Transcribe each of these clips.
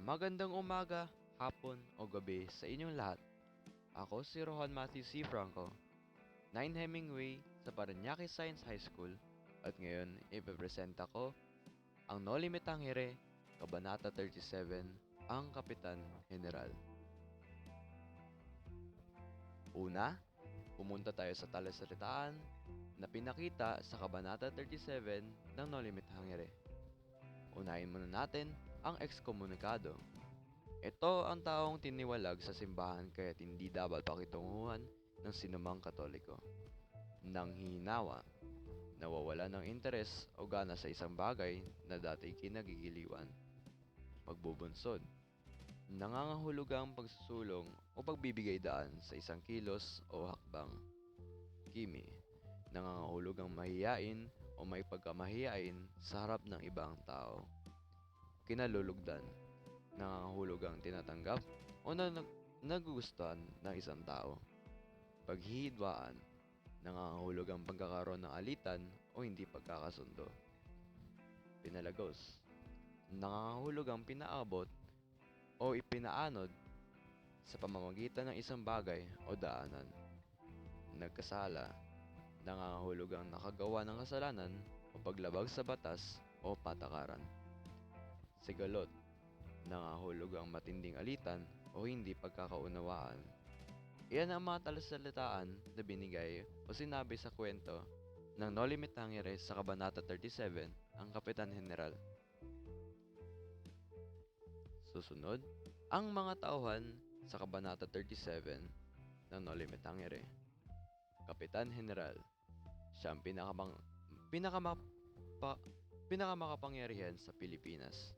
Magandang umaga, hapon o gabi sa inyong lahat. Ako si Rohan Matthew C. Franco, 9 Hemingway sa Parañaque Science High School at ngayon ipepresenta ko ang No Limit Tangere, Kabanata 37, ang Kapitan General. Una, pumunta tayo sa talasalitaan na pinakita sa Kabanata 37 ng No Limit Tangere. Unahin muna natin ang ekskomunikado. Ito ang taong tiniwalag sa simbahan kaya't hindi dapat pakitunguhan ng sinumang Katoliko. Nanghihinawa, nawawala ng interes o gana sa isang bagay na dati kinagigiliwan. Pagbubunsod, nangangahulugang pagsusulong o pagbibigay daan sa isang kilos o hakbang. Kimi, nangangahulugang mahiyain o may pagkamahiyain sa harap ng ibang tao. Kinalulugdan, nangangahulugang tinatanggap o nagugustuhan ng isang tao. Paghihidwaan, nangangahulugang pagkakaroon ng alitan o hindi pagkakasundo. Pinalagos, nangangahulugang pinaabot o ipinaanod sa pamamagitan ng isang bagay o daanan. Nagkasala, nangangahulugang nakagawa ng kasalanan o paglabag sa batas o patakaran. Sigalot, nangangahulugang matinding alitan o hindi pagkakaunawaan. Iyan ang mga talasalitaan na binigay o sinabi sa kwento ng No Limit Tangere sa Kabanata 37, ang Kapitan General. Susunod, ang mga tauhan sa Kabanata 37 ng No Limit Tangere. Kapitan General, siya ang pinakamapa, pinakamakapangyarihan sa Pilipinas.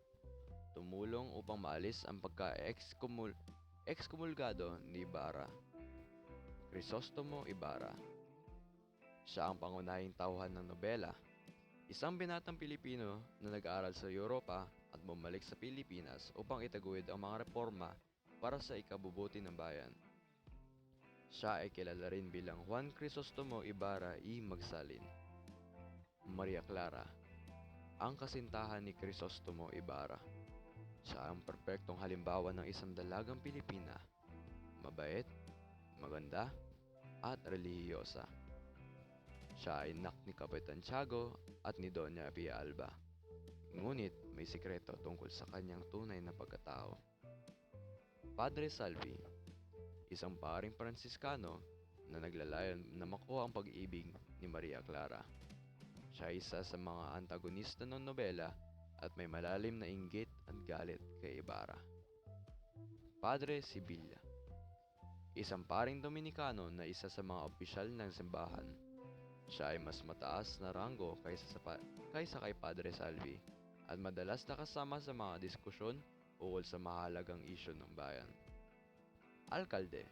Tumulong upang maalis ang pagka-ekskomulgado ni Ibarra. Crisostomo Ibarra. Siya ang pangunahing tauhan ng nobela. Isang binatang Pilipino na nag-aaral sa Europa at bumalik sa Pilipinas upang itaguyod ang mga reforma para sa ikabubuti ng bayan. Siya ay kilala rin bilang Juan Crisostomo Ibarra y Magsalin. Maria Clara, ang kasintahan ni Crisostomo Ibarra. Siya ang perpektong halimbawa ng isang dalagang Pilipina, mabait, maganda, at relihiyosa. Siya ay anak ni Kapitan Tiago at ni Doña Pia Alba. Ngunit may sikreto tungkol sa kanyang tunay na pagkatao. Padre Salvi, isang paring Pransiskano na naglalayon na makuha ang pag-ibig ni Maria Clara. Siya ay isa sa mga antagonista ng nobela at may malalim na inggit at galit kay Ibarra. Padre Sibilla, isang paring Dominikano na isa sa mga opisyal ng simbahan. Siya ay mas mataas na ranggo kaysa kay Padre Salvi at madalas nakasama sa mga diskusyon ukol sa mahalagang isyu ng bayan. Alkalde,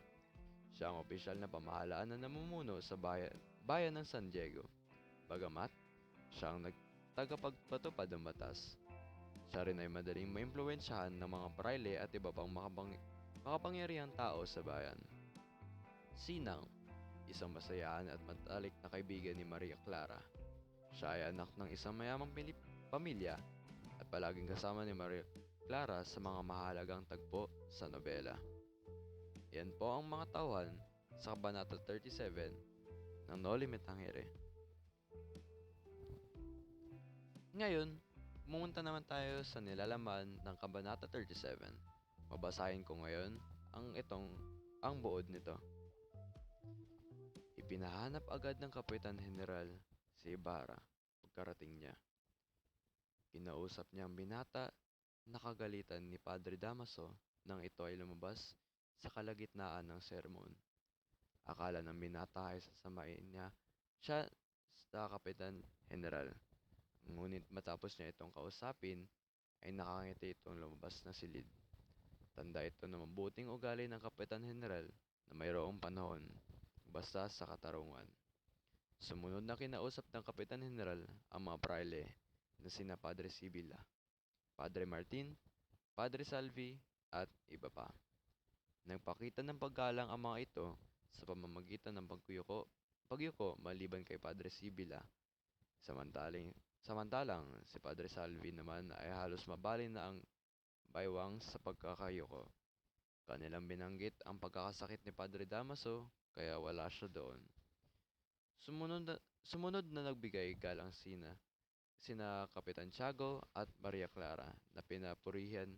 siya ang opisyal na pamahalaan na namumuno sa bayan ng San Diego. Bagamat, siya ang tagapagpatupad ng batas. Siya rin ay madaling maimpluwensyahan ng mga praile at iba pang makapangyarihang tao sa bayan. Sinang, isang masayaan at matalik na kaibigan ni Maria Clara. Siya ay anak ng isang mayamang pamilya at palaging kasama ni Maria Clara sa mga mahalagang tagpo sa nobela. Yan po ang mga tauhan sa Kabanata 37 ng No Limit Tangere. Ngayon, pumunta naman tayo sa nilalaman ng Kabanata 37. Babasahin ko ngayon ang buod nito. Ipinahanap agad ng Kapitan General si Ibarra pagkarating niya. Kinausap niya ang binata na kagalitan ni Padre Damaso nang ito ay lumabas sa kalagitnaan ng sermon. Akala ng binata ay sasamain niya siya sa Kapitan General. Ngunit matapos niya itong kausapin, ay nakangiti itong lumabas na silid. Tanda ito na mabuting ugali ng Kapitan General na mayroong panahon, basta sa katarungan. Sumunod na kinausap ng Kapitan General ang mga praile na sina Padre Sibilla, Padre Martin, Padre Salvi, at iba pa. Nagpakita ng paggalang ang mga ito sa pamamagitan ng pagyuko maliban kay Padre Sibilla. Samantalang si Padre Salvi naman ay halos mabali na ang baywang sa pagkakayuko. Kanilang binanggit ang pagkakasakit ni Padre Damaso kaya wala siya doon. Sumunod na nagbigay galang sina Kapitan Tiago at Maria Clara na pinapurihan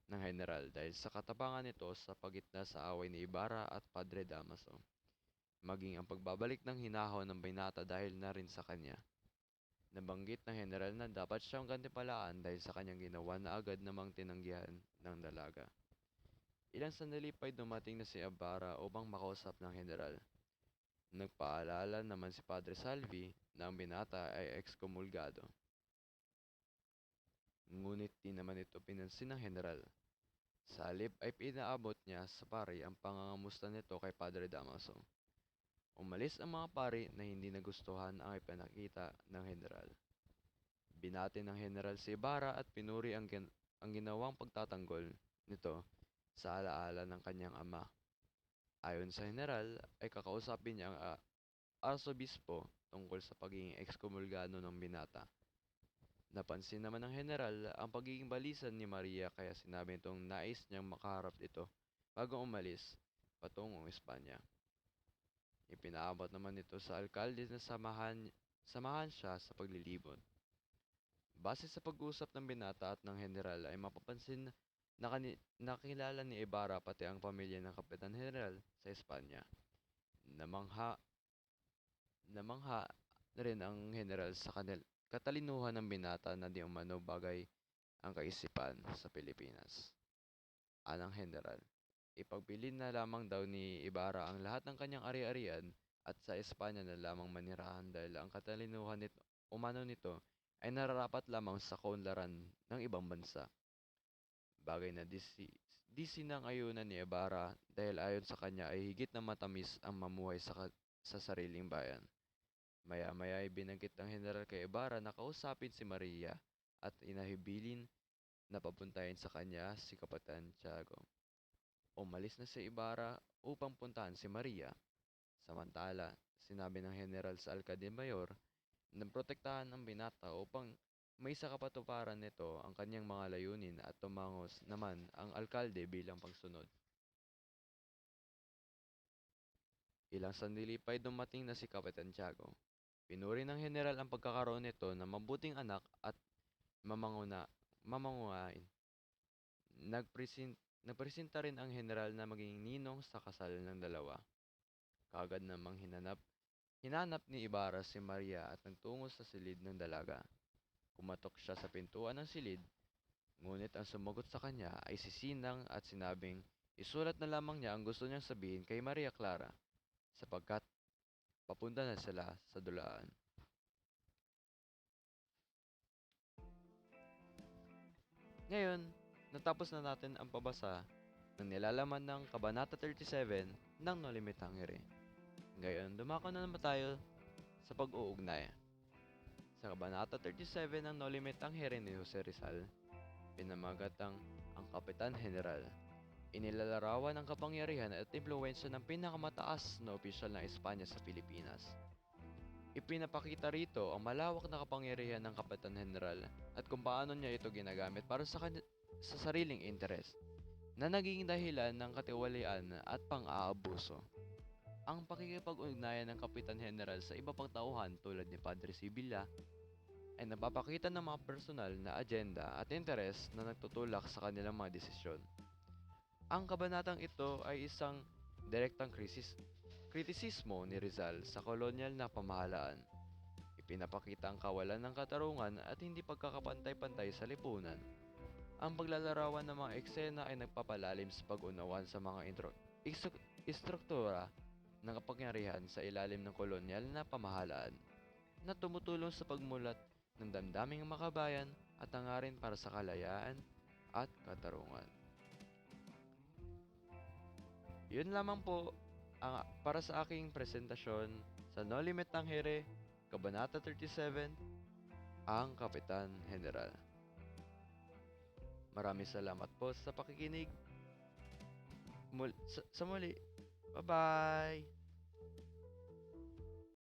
ng general dahil sa katapangan nito sa pagitna sa away ni Ibarra at Padre Damaso, maging ang pagbabalik ng hinahon ng binata dahil na rin sa kanya. Nabanggit ng general na dapat siyang gantimpalaan dahil sa kanyang ginawa na agad namang tinanggihan ng dalaga. Ilang sandali pa'y dumating na si Ibarra upang makausap ng general. Nagpaalala naman si Padre Salvi na ang binata ay ekskomulgado. Ngunit di naman ito pinansin ng general. Sa halip ay pinaabot niya sa pari ang pangangamusta nito kay Padre Damaso. Umalis ang mga pari na hindi nagustuhan ang ipinakita ng general. Binati ng general si Ibarra at pinuri ang ginawang pagtatanggol nito sa alaala ng kanyang ama. Ayon sa general ay kakausapin niya ang arsobispo tungkol sa pagiging ekskomulgado ng binata. Napansin naman ng general ang pagiging balisan ni Maria kaya sinabi nitong nais niyang makaharap ito bago umalis patungong Espanya. Ipinaabot naman ito sa alkalde na samahan siya sa paglilibot. Base sa pag-usap ng binata at ng general ay mapapansin na nakilala ni Ibarra pati ang pamilya ng Kapitan General sa Espanya. Namangha namangha rin ang general sa katalinuhan ng binata na di umano bagay ang kaisipan sa Pilipinas. Anang general, ipagbilin na lamang daw ni Ibarra ang lahat ng kanyang ari-arian at sa Espanya na lamang manirahan dahil ang katalinuhan nito ay nararapat lamang sa kaunlaran ng ibang bansa. Bagay na di sinang-ayunan ni Ibarra dahil ayon sa kanya ay higit na matamis ang mamuhay sa sariling bayan. Maya-maya ay binanggit ng general kay Ibarra na kausapin si Maria at inahibilin na papuntahin sa kanya si Kapitan Tiago. Umalis na si Ibarra upang puntahan si Maria. Samantala, sinabi ng general sa Alcalde Mayor na protektahan ang binata upang may sa kapatuparan nito ang kanyang mga layunin at tumangos naman ang alkalde bilang pagsunod. Ilang sandali pa'y dumating na si Kapitan Tiago. Pinuri ng general ang pagkakaroon nito na mabuting anak at mamangunain. Nagpresenta rin ang general na maging ninong sa kasal ng dalawa. Kaagad namang hinanap ni Ibarra si Maria at nagtungo sa silid ng dalaga. Kumatok siya sa pintuan ng silid, ngunit ang sumagot sa kanya ay si Sinang at sinabing isulat na lamang niya ang gusto niyang sabihin kay Maria Clara sapagkat papunta na sila sa dulaan. Ngayon, natapos na natin ang pabasa ng nilalaman ng Kabanata 37 ng No Limit Hangere. Ngayon, dumako na naman tayo sa pag-uugnay. Sa Kabanata 37 ng No Limit Hangere ni Jose Rizal, pinamagat ang Kapitan General. Inilalarawan ang kapangyarihan at impluwensya ng pinakamataas na opisyal ng Espanya sa Pilipinas. Ipinapakita rito ang malawak na kapangyarihan ng Kapitan General at kung paano niya ito ginagamit para sa sariling interes na naging dahilan ng katiwalian at pang-aabuso. Ang pakikipag-ugnayan ng Kapitan General sa iba pang tauhan tulad ni Padre Sibilla ay napapakita ng mga personal na agenda at interes na nagtutulak sa kanilang mga desisyon. Ang kabanatang ito ay isang direktang kritisismo ni Rizal sa kolonyal na pamahalaan. Ipinapakita ang kawalan ng katarungan at hindi pagkakapantay-pantay sa lipunan. Ang paglalarawan ng mga eksena ay nagpapalalim sa pag-unawan sa mga istruktura ng kapangyarihan sa ilalim ng kolonyal na pamahalaan na tumutulong sa pagmulat ng damdaming makabayan at hangarin para sa kalayaan at katarungan. Yun lamang po para sa aking presentasyon sa No Limit Hangere, Kabanata 37, ang Kapitan General. Maraming salamat po sa pakikinig. Sa muli. Bye-bye!